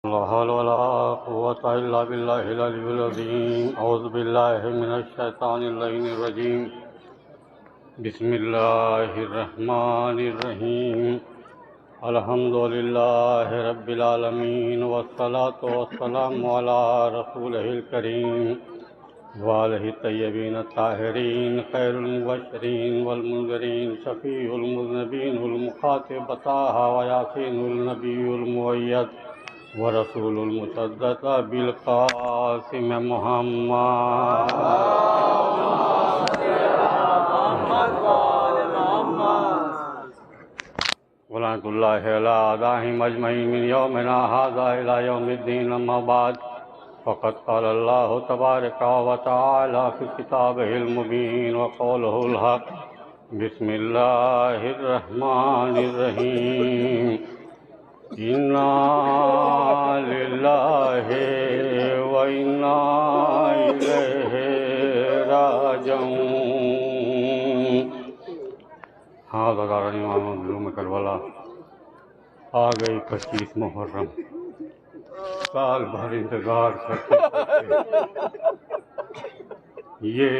لا حول ولا قوة إلا بالله العلي العظيم. أعوذ بالله من الشيطان اللعين الرجيم. بسم الله الرحمن الرحيم. الحمد لله رب العالمين، والصلاة والسلام على رسوله الكريم وآله الطيبين الطاهرين، خير المبشرين والمنذرين، شفيع المذنبين، المخاطب طه وياسين النبي المؤيد ورسول المصدق بالقاسم محمد ولعنة الله على أعدائهم أجمعين من يومنا هذا إلى يوم الدين. أما بعد، فقد قال الله تبارك وتعالى في كتابه المبين وقوله الحق. بسم الله الرحمن الرحيم. إنا لله وإنا إليه راجعون. هذا دار امام مظلوم کربلا. آ گئی 25 محرم، سال بھر انتظار کرتے یہ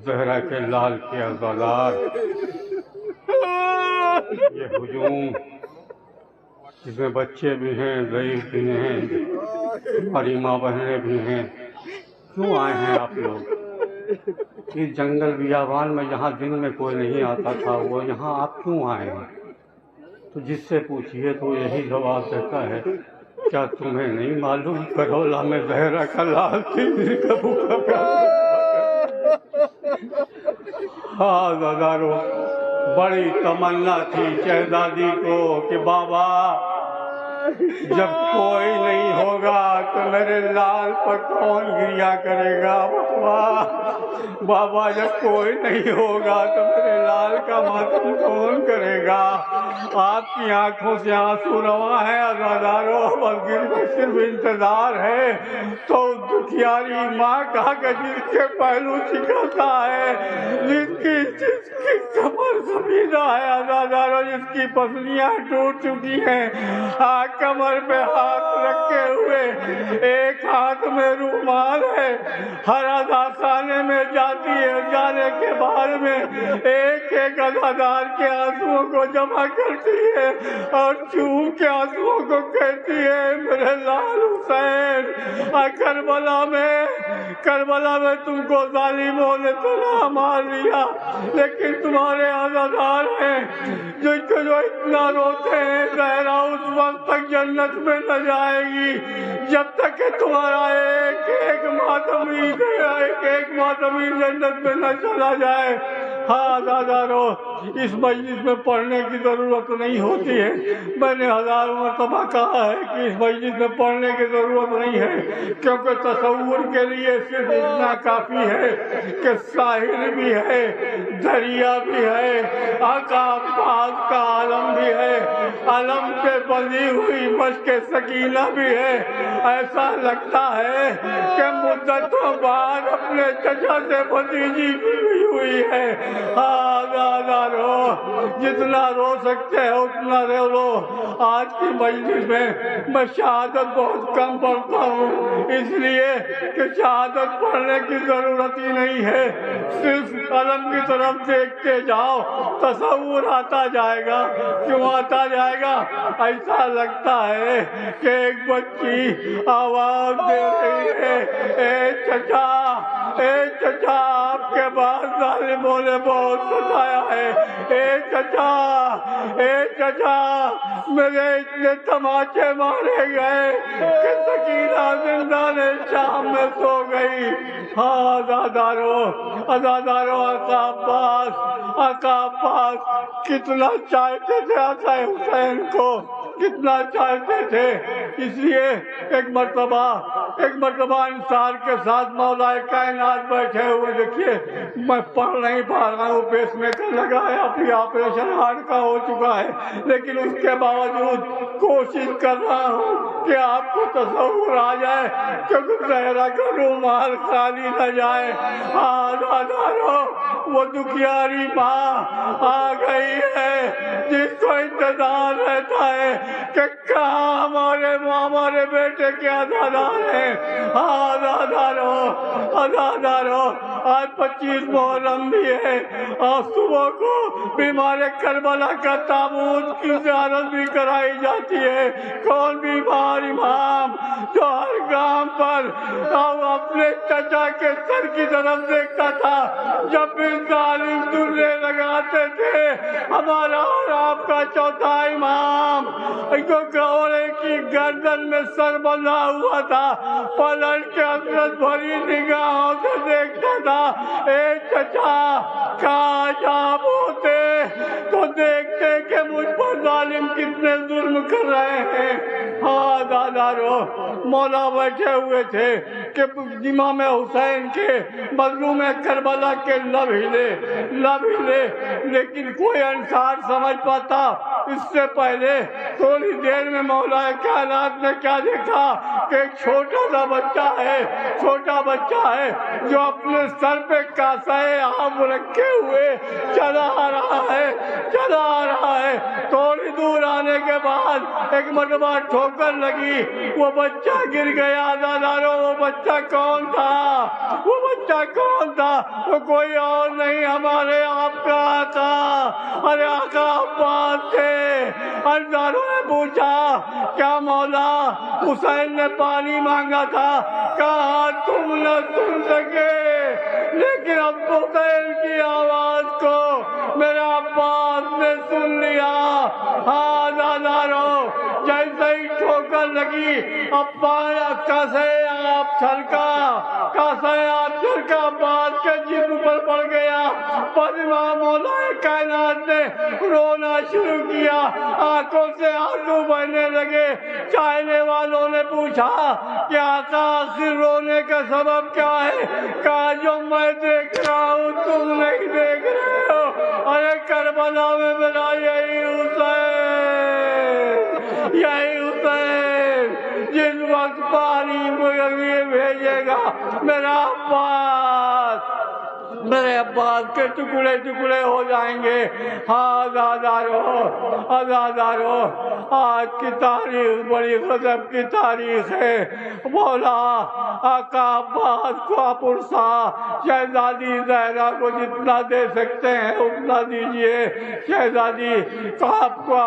زہرا کے لال کے عزادار، یہ ہجوم جس میں بچے بھی ہیں، ضعیف بھی ہیں، ہماری ماں بہنیں بھی ہیں. کیوں آئے ہیں آپ لوگ اس جنگل بیابان میں جہاں دن میں کوئی نہیں آتا تھا؟ وہ یہاں آپ کیوں آئے ہیں؟ تو جس سے پوچھئے تو یہی جواب دیتا ہے، کیا تمہیں نہیں معلوم کرولا میں زہرا کا لال تھی کا بھوکا پیاسا؟ ہاں زادارو، بڑی تمنا تھی شہزادی کو کہ بابا جب کوئی نہیں ہوگا تو میرے لال پر کون گریا کرے گا؟ بابا جب کوئی نہیں ہوگا تو میرے لال کا ماتم کون کرے گا؟ آپ کی آنکھوں سے آنسو رواں ہے عزادارو، بس صرف انتظار ہے تو دکھیاری ماں کا کہ جس کے پہلو سکھاتا ہے، جس کی کمر زمینہ ہے عزادارو، جس کی پسلیاں ٹوٹ چکی ہیں، کمر پہ ہاتھ رکھے ہوئے، ایک ہاتھ میں رومال ہے، ہر ادا خانے میں جاتی ہے، جانے کے بعد میں ایک ایک عزادار کے آنسوؤں کو جمع کرتی ہے اور چوم کے آنسوؤں کو کہتی ہے، میرے لال حسین، کربلا میں تم کو ظالموں نے طرح مار لیا، لیکن تمہارے عزادار ہیں جو اتنا روتے ہیں، زہرا اس وقت تک جنت میں نہ جائے گی جب تک کہ تمہارا ایک ایک ماتمی جنت میں نہ چلا جائے. ہاں دادارو، اس مجلس میں پڑھنے کی ضرورت نہیں ہوتی ہے. میں نے ہزاروں مرتبہ کہا ہے کہ اس مجلس میں پڑھنے کی ضرورت نہیں ہے، کیونکہ تصور کے لیے صرف اتنا کافی ہے کہ ساحل بھی ہے، دریا بھی ہے، آقا عباس کا علم بھی ہے، علم پہ بندھی ہوئی مشق سکینہ بھی ہے. ایسا لگتا ہے کہ مدتوں بعد اپنے چچا سے بھتیجی بھی ہوئی ہے. رو جتنا رو سکتے ہیں اتنا رو. آج کی مجلس میں شہادت بہت کم پڑھتا ہوں، اس لیے کہ شہادت پڑھنے کی ضرورت ہی نہیں ہے، صرف علم کی طرف دیکھتے جاؤ، تصور آتا جائے گا. کیوں آتا جائے گا؟ ایسا لگتا ہے کہ ایک بچی آواز دے رہی ہے، اے چچا آپ کے بعد ظالموں نے بہت ستایا ہے. اے چچا میرے اتنے تماچے مارے گئے کہ سکینہ زندان شام میں سو گئی. ہاں عزادارو، آقا عباس کتنا چاہتے تھے آقا حسین کو، کتنا چاہتے تھے. اس لیے ایک مرتبہ انصار کے ساتھ مولا کائنات بیٹھے ہوئے، دیکھیے میں پڑھ نہیں پا رہا ہوں، پیس میکر لگایا، پھر آپریشن ہارٹ کا ہو چکا ہے، لیکن اس کے باوجود کوشش کر رہا ہوں کہ آپ کو تصور آ جائے، کیونکہ زہرا کا رومال خالی نہ جائے. وہ دکھیاری ماں آ گئی ہے جس کو انتظار رہتا ہے کہ کہاں ہمارے بیٹے کے عزادار ہیں؟ آزادار ہو، آزادار ہو۔ آج 25 محرم بھی ہے اور صبح کو بیمار کربلا کا تابوت کی زیارت بھی کرائی جاتی ہے۔ کون بیمار امام جو ہر گام پر اپنے چچا کے سر کی طرف دیکھتا تھا جب بھی ظالم درے لگاتے تھے؟ ہمارا اور آپ کا چوتھا امام جو گھوڑے کی گردن میں سر بندھا ہوا تھا پلٹ کے حسرت بھری نگاہوں سے دیکھتا تھا، اے چچا کاش آپ ہوتے تو دیکھتے کہ مجھ پر ظالم کتنے ظلم کر رہے ہیں۔ ہاں دادارو، مولا بیٹھے ہوئے تھے کہ امام حسین کے مظلوم کربلا کے لب ہلے، لیکن کوئی انصار سمجھ پاتا؟ اس سے پہلے تھوڑی دیر میں مولا کائنات نے کیا دیکھا کہ ایک چھوٹا بچہ ہے جو اپنے سر پہ کاسہ آب رکھے ہوئے چلا آ رہا ہے۔ تھوڑی دور آنے کے بعد ایک مرتبہ ٹھوکر لگی، وہ بچہ گر گیا۔ دادارو، وہ بچہ کون تھا؟ وہ کوئی اور نہیں، ہمارے آپ کا آقا، ارے آقا عباس تھے۔ انصاروں نے پوچھا، کیا مولا حسین نے پانی مانگا تھا؟ کہا تم نہ سن سکے، لیکن اب حسین کی آواز کو میرا عباس نے سن لیا۔ ہاں دادارو، جیسے ہی ٹھوکر لگی کاسے آپ چھلکا عباس کے جسم پر پڑ گیا۔ پر امام مولا کائنات نے رونا شروع کیا، آنکھوں سے آنسو بہنے لگے۔ چائنے والوں نے پوچھا کہ آقا آخر رونے کا سبب کیا ہے؟ کہا جو میں دیکھ رہا ہوں تم نہیں دیکھ رہے ہو۔ ارے کربلا میں میرا یہی حسین جس وقت پانی مجھے بھیجے گا، میرے عباس کے ٹکڑے ٹکڑے ہو جائیں گے۔ ہاں آزادارو، آج کی تاریخ بڑی غضب کی تاریخ ہے۔ مولا آقا عباس کو پرسا شہزادی زہرا کو جتنا دے سکتے ہیں اتنا دیجیے۔ شہزادی آپ کو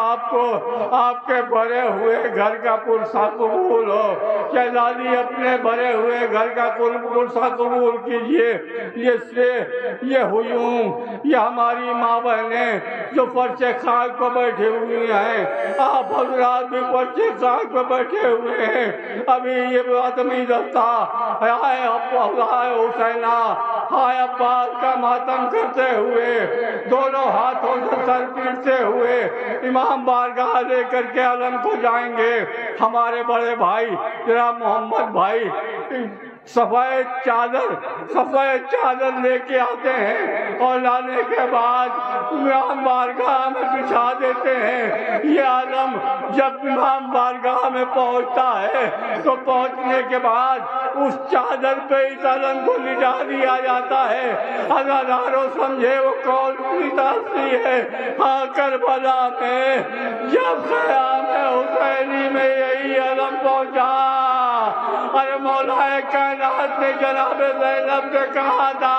آپ کے بھرے ہوئے گھر کا پرسا قبول ہو۔ شہزادی اپنے بھرے ہوئے گھر کا پرسا قبول کیجیے۔ یہ ہویوں، یہ ہماری ماں بہنیں جو فرش خاک پر بیٹھے ہوئے ہیں، آپ حضرات بھی فرش خاک پر بیٹھے ہوئے ہیں۔ ابھی یہ آدمی دستا ہائے حسینہ، ہائے عباس کا ماتم کرتے ہوئے، دونوں ہاتھوں سے سر پیٹتے ہوئے امام بارگاہ لے کر کے علم کو جائیں گے۔ ہمارے بڑے بھائی جناب محمد بھائی سفید چادر لے کے آتے ہیں اور لانے کے بعد امام بارگاہ میں بچھا دیتے ہیں۔ یہ عالم جب امام بارگاہ میں پہنچتا ہے تو پہنچنے کے بعد اس چادر پہ اس عالم کو لٹا دیا جاتا ہے۔ ہزاروں سمجھے وہ کون سی تاثیر ہے۔ ہاں کربلا میں جب قیام حسینی میں یہی علم پہنچا، ارے مولا کائنات نے جناب زینب سے کہا تھا،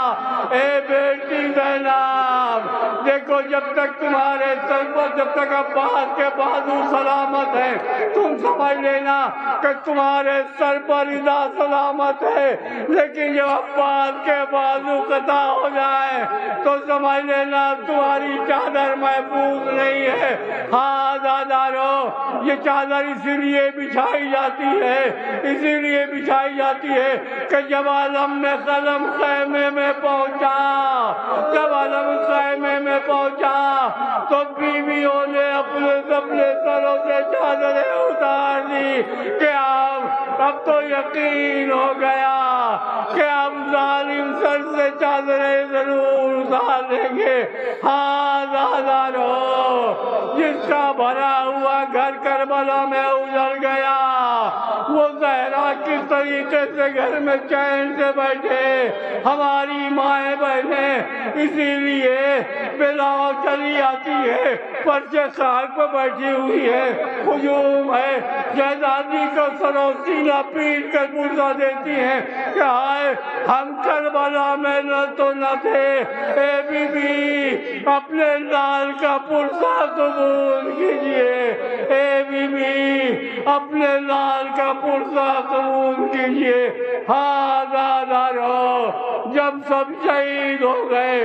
اے بیٹی زینب دیکھو، جب تک تمہارے سر پر، جب تک عباس کے بازو سلامت ہیں تم سمجھ لینا کہ تمہارے سر پر رضا سلامت ہے، لیکن جب عباس کے بازو قطع ہو جائے تو سمجھ لینا تمہاری چادر محفوظ نہیں ہے۔ ہاں دادارو، یہ چادر اسی لیے بچھائی جاتی ہے کہ جب عالم میں قلم خیمے میں پہنچا تو بیویوں نے اپنے سروں سے چادریں اتار دی کہ اب تو یقین ہو گیا کہ اب ظالم سر سے چادریں ضرور اتار لیں گے۔ ہاں دادارو، جس کا بھرا ہوا گھر کربلا میں اجڑ گیا، وہ زہرا کس طریقے سے گھر میں چین سے بیٹھے۔ ہماری مائیں بہنیں اسی لیے بلاؤ چلی آتی ہے پرچے خاک پہ بیٹھی ہوئی ہے، ہجوم ہے، شہزادی کا سر و سینہ پیٹ کر پرزا دیتی ہیں کہ ہائے ہم کربلا میں نہ تو نہ تھے، اے بی بی اپنے لال کا پرزا قبول کیجئے، اے بی بی اپنے لال کا پرزا قبول کیجئے۔ ہاں دادارو، جب سب شہید ہو گئے،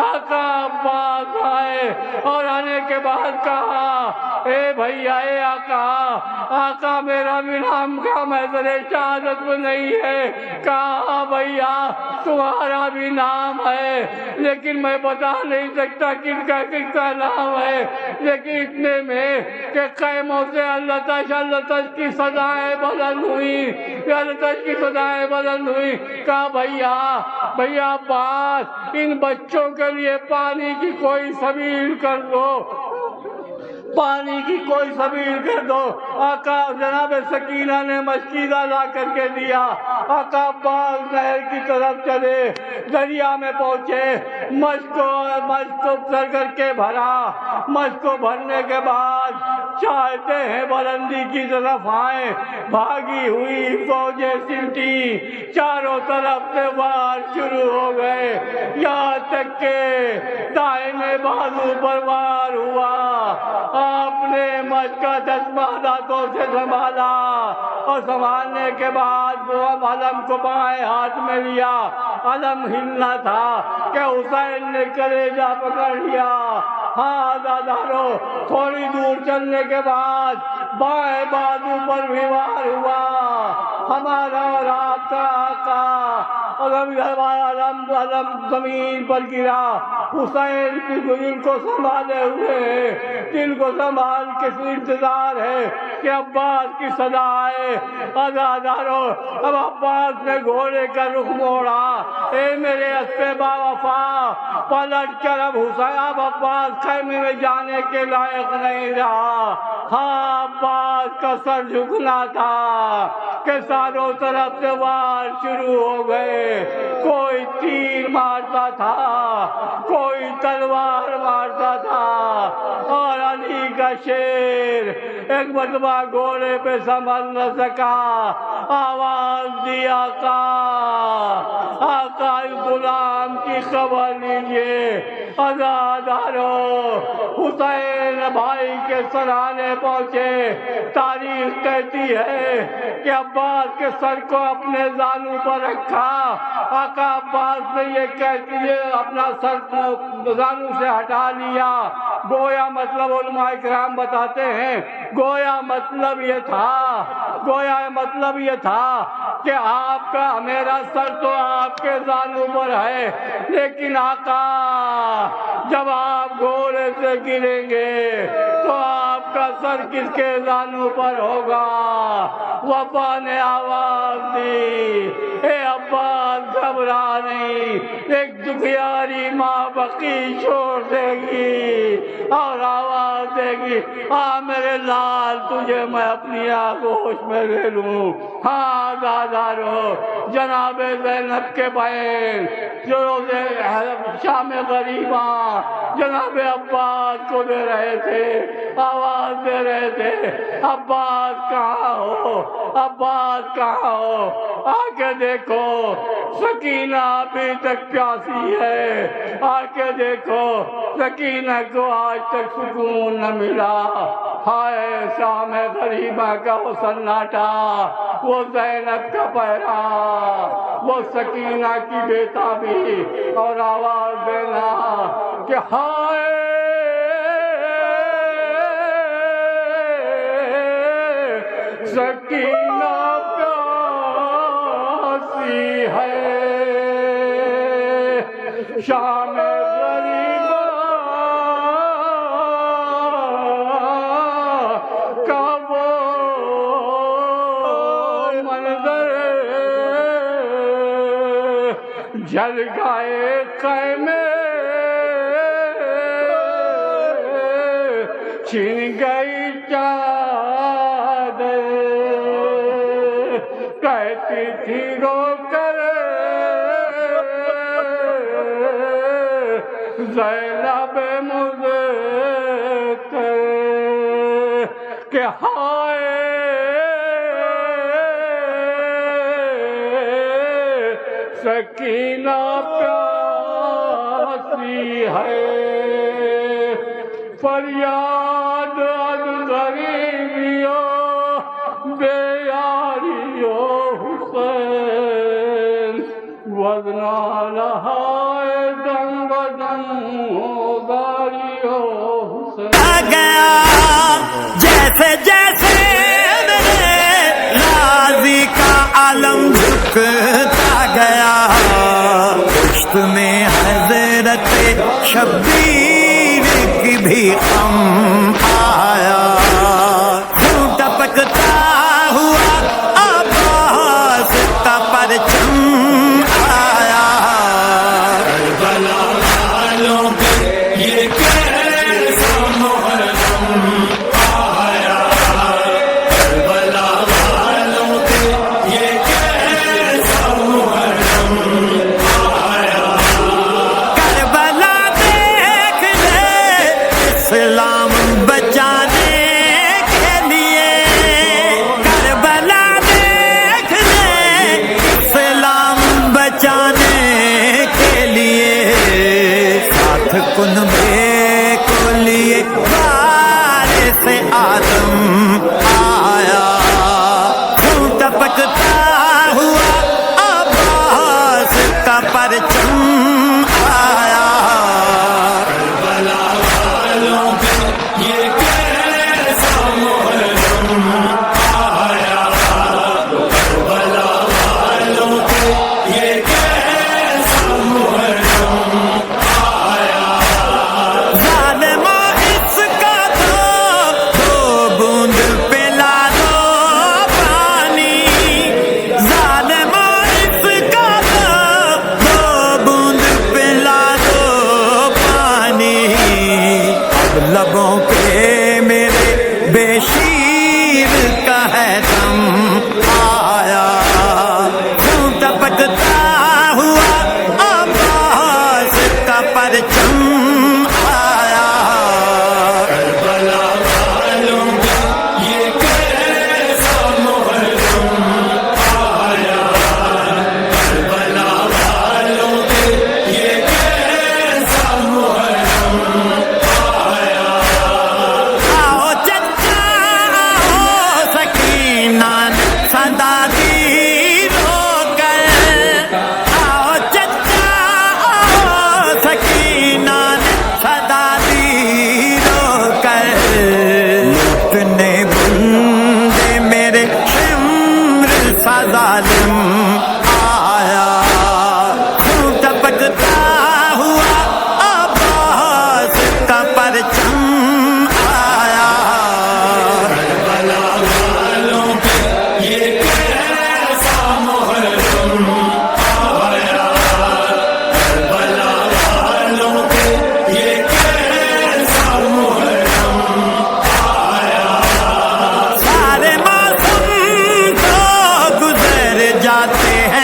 آقا عباس آئے اور آنے کے بعد کہا اے بھیا، اے آقا میرا بھی نام کا محضر شہادت میں نہیں ہے۔ کہا بھیا تمہارا بھی نام ہے لیکن میں بتا نہیں سکتا کن کا نام ہے، لیکن اتنے میں کہ خیموں سے اللہ تش کی صدائیں بلند ہوئی، اللہ تش کی صدائیں بلند ہوئی۔ کہا بھیا عباس ان بچوں کے لیے پانی کی کوئی سبیل کر دو، پانی کی کوئی سبیل کر دو۔ آقا جناب سکینہ نے مشکیزہ لا کر کے دیا۔ آقا عباس نہر کی طرف چلے، دریا میں پہنچے، مشک کو سر کر کے بھرا، مشک کو بھرنے کے بعد چاہتے ہیں بلندی کی طرف آئیں، بھاگی ہوئی فوجیں سمٹی، چاروں طرف سے وار شروع ہو گئے، یہاں تک کہ دائیں بازو پر وار ہوا۔ آپ نے مشک کا چشمہ دانتوں سے سنبھالا اور سنبھالنے کے بعد علم کو بائیں ہاتھ میں لیا۔ علم ہلنا تھا کہ حسین نے کلیجہ پکڑ لیا۔ ہاں دادارو، تھوڑی دور چلنے کے بعد بائیں بازو پر بھی وار ہوا۔ ہمارا اور آپ کا آقا علم زمین پر گرا۔ حسین کی دل کو سنبھالے ہوئے، دل کو سنبھال کے انتظار ہے کہ عباس کی صدا آئے۔ ازادارو، اب عباس نے گھوڑے کا رخ موڑا، اے میرے اسپے با وفا، پلٹ کر اب عباس خیمے میں جانے کے لائق نہیں رہا۔ ہاں عباس کا سر جھکنا تھا کہ چاروں طرف سے وار شروع ہو گئے، کوئی تیر مارتا تھا، کوئی تلوار مارتا تھا، اور علی کا شیر ایک مرتبہ گھوڑے پہ سنبھل نہ سکا، آواز دی آقا غلام کی خبر لیجئے۔ ازادارو، حسین بھائی کے سرانے پہنچے۔ تاریخ کہتی ہے کہ عباس کے سر کو اپنے زانو پر رکھا۔ آقا عباس نے یہ کہتے ہوئے اپنا سر زانو سے ہٹا لیا۔ گویا مطلب علماء کرام بتاتے ہیں، گویا مطلب یہ تھا کہ آپ کا میرا سر تو آپ کے زانو پر ہے، لیکن آقا جب آپ گھوڑے سے گریں گے تو آپ کا سر کس کے زانو پر ہوگا؟ وفا نے آواز دی، اے عباس گھبرا نہیں، ایک دکھیاری ماں بقی چھوڑ دے گی اور آواز دے گی، آ میرے لال تجھے میں اپنی آغوش میں لے لوں۔ ہاں دادارو، جناب زینب کے بہن جو شام غریباں جناب عباس کو دے رہے تھے، آواز دے رہے تھے، عباس کہاں ہو، عباس کہاں ہو، آ کے دیکھو سکینہ ابھی تک پیاسی ہے، آ کے دیکھو سکینہ کو آج تک سکون نہ ملا۔ ہائے شام غریبہ کا وہ سناٹا، وہ زینب کا پہرا، وہ سکینہ کی بےتابی، اور آواز دینا کہ ہائے سکینہ پیاسی ہے، شام غریبہ کا وہ منظر جل گئے خیمے، چھن گئی چادر، کہتی تھی رو کر زینب مجھے سکینہ پیاسی ہے فریاد از غریبیوں بے یاریو حسین وزنا لہائے دم بدم گاریو حسین گیا جیسے جیسے میرے غازی کا عالم جھکتا گیا پشت میں حضرت شبیر کی بھی غم آیا خون ٹپکتا ہوا عباس کا پرچم آیا کربلا والوں کے یہ کیسا محرم آیا کربلا والوں کے یہ کیسا محرم آیا کربلا دیکھ لے اسلام بچانے کے لیے کربلا دیکھ لے اسلام بچانے کے لیے ساتھ کنبے کو لیے وارث آدم آیا خون ٹپکتا ہوا عباس کا پرچم آیا کربلا والوں پہ یہ کیسا محرم آیا کربلا والوں پہ یہ کیسا محرم آیا ظالموں اس کا دو بوند پلا دو پانی ظالموں اس کا دو بوند پلا دو پانی اب لبوں پہ میرے بے شیر کا ہے دم آیا خون ٹپکتا ہوا عباس کا پرچم آیا کربلا والوں کا یہ کیسا محرم آیا کربلا والوں کے یہ کیسا محرم آیا آؤ چچا آؤ سکینہ نے صدا دی رو کر آؤ چچا آؤ سکینہ نے صدا دی رو کر لوٹنے بندے میرے شمر سا ظالم آیا خون ٹپکتا ہوا عباس کا پرچم آیا کربلا والوں پہ یہ کیسا محرم آیا کربلا والوں پہ یہ کیسا محرم آیا سارے موسم تو گزر جاتے ہیں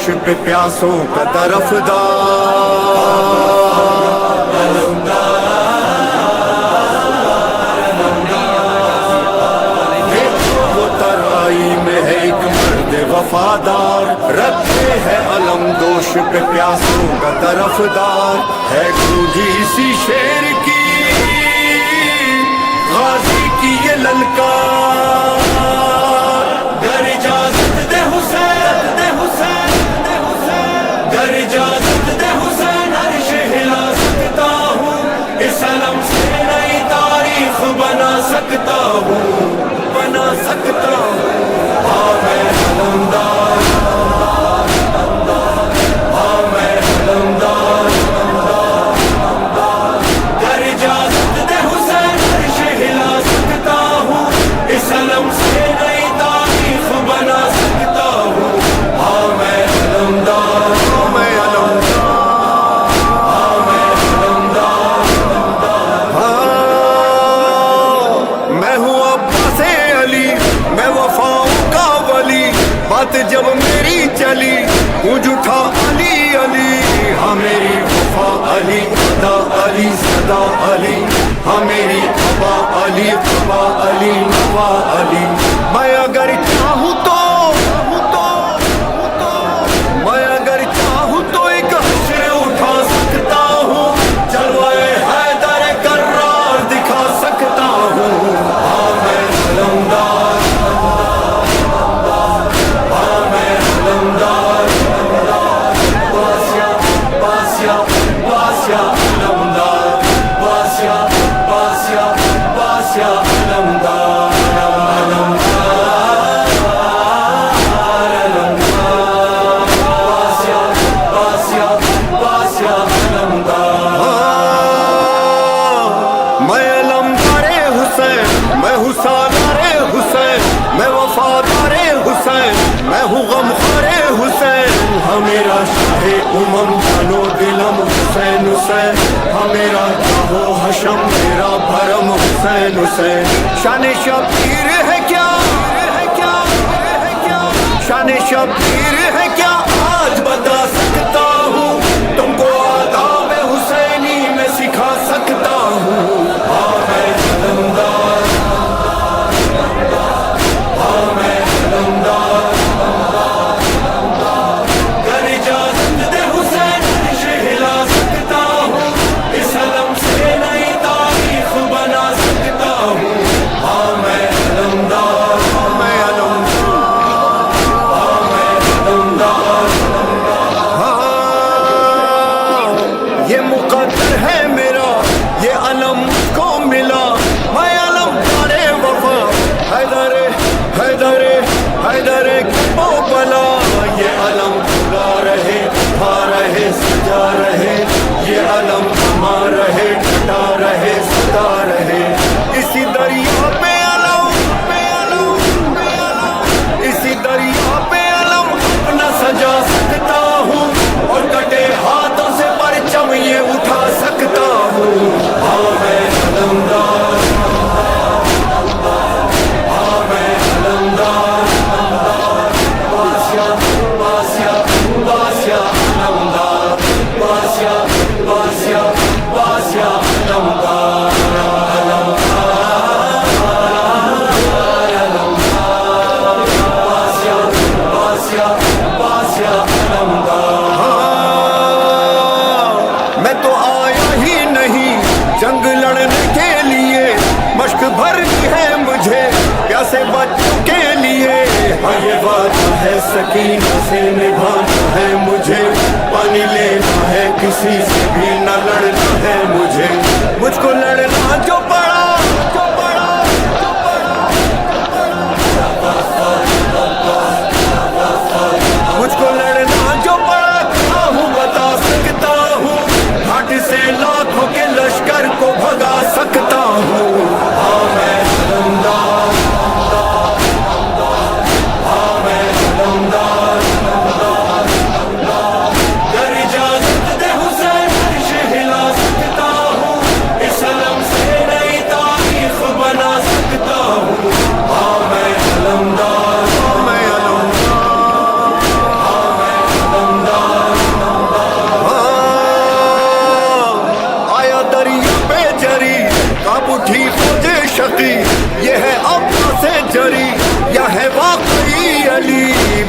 دوش پہ پیاسوں کا طرفدار وفادار رکھے ہے علم دوش پہ پیاسوں کا طرفدار ہے گونجی سی شیر کی غازی کی یہ للکار گر اجازت دے حسین دے حسین دے حسین گر اجازت دے حسین عرش ہلا سکتا ہوں اس علم سے نئی تاریخ بنا سکتا ہوں بنا سکتا ہوں ہاں میں علمدار ہاں میں علمدار گر اجازت دے حسین عرش ہلا سکتا ہوں اس علم سے نئی تاریخ بنا سکتا ہوں ہاں میں علمدار ہاں میں علمدار ہاں میں علمدار میں ہوں عباس علی میں وفاؤں کا ولی بات جب میری چلی گونج اٹھا علی علی ہاں میری وفا علی ادا علی صدا علی ہاں میری ابا علی ابا علی نوا علی میں اگر چاہوں تو میں اگر چاہوں تو ایک حشر اٹھا سکتا ہوں جلوہ حیدر کرار دکھا سکتا ہوں ہاں میں علمدار ہاں میں علمدار باسیا باسیا باسیا علمدار باسیا باسیا باسیا علمدار علمدار علمدار باسیا باسیا باسیا علمدار میں علمدار حسین میں حسادار حسین میں وفادار حسین میں ہوں غمخوار حسین ہاں میرا شاہ امم جانو دلم حسین حسین ہاں میرا جاہو حشم میرا بھرم حسین حسین شان شبیر ہے کیا شان شبیر ہے کیا آج بتا سکتا ہوں تم کو آداب حسینی میں سکھا سکتا ہوں ہاں میں علمدار ہاں میں علمدار گر اجازت دے حسین عرش ہلا سکتا ہوں اس علم سے نئی تاریخ بنا سکتا ہوں ہاں میں علمدار ہاں میں علمدار ہاں میں علمدار ہاں یہ مقدر ہے میرا یہ علم کو ملا میں علمدار وفا حیدر حیدر حیدر کو بلا یہ علم کھلا رہے اٹھا رہے سجا رہے یہ علم تھما رہے ڈٹا رہے سدا رہے اسی دریا پہ علم اسی دریا پہ علم اپنا سجا سکتا ہوں اور کٹے ہاتھوں سے پرچم یہ اٹھا سکتا ہوں ہاں میں علمدار ہاں میں علمدار باسیا باسیا باسیا علمدار باسیا باسیا باسیا علمدار باسیا باسیا باسیا علمدار میں تو آیا ہی نہیں جنگ لڑنے کے لیے مشق بھرنی ہے مجھے پیاسے بچوں کے لیے ہاں یہ بات ہے سکینہ سے نبھانا ہے مجھے پانی لینا ہے کسی سے بھی نہ لڑنا ہے مجھے مجھ کو لڑنا جو پڑا مجھ کو لڑنا جو پڑا کیا ہوں بتا سکتا ہوں گھاٹ سے لاکھوں کے لشکر کو بھگا سکتا ہوں ہاں میں علمدار ہاں میں علمدار گر اجازت دے حسین عرش ہلا سکتا ہوں اس علم سے نئی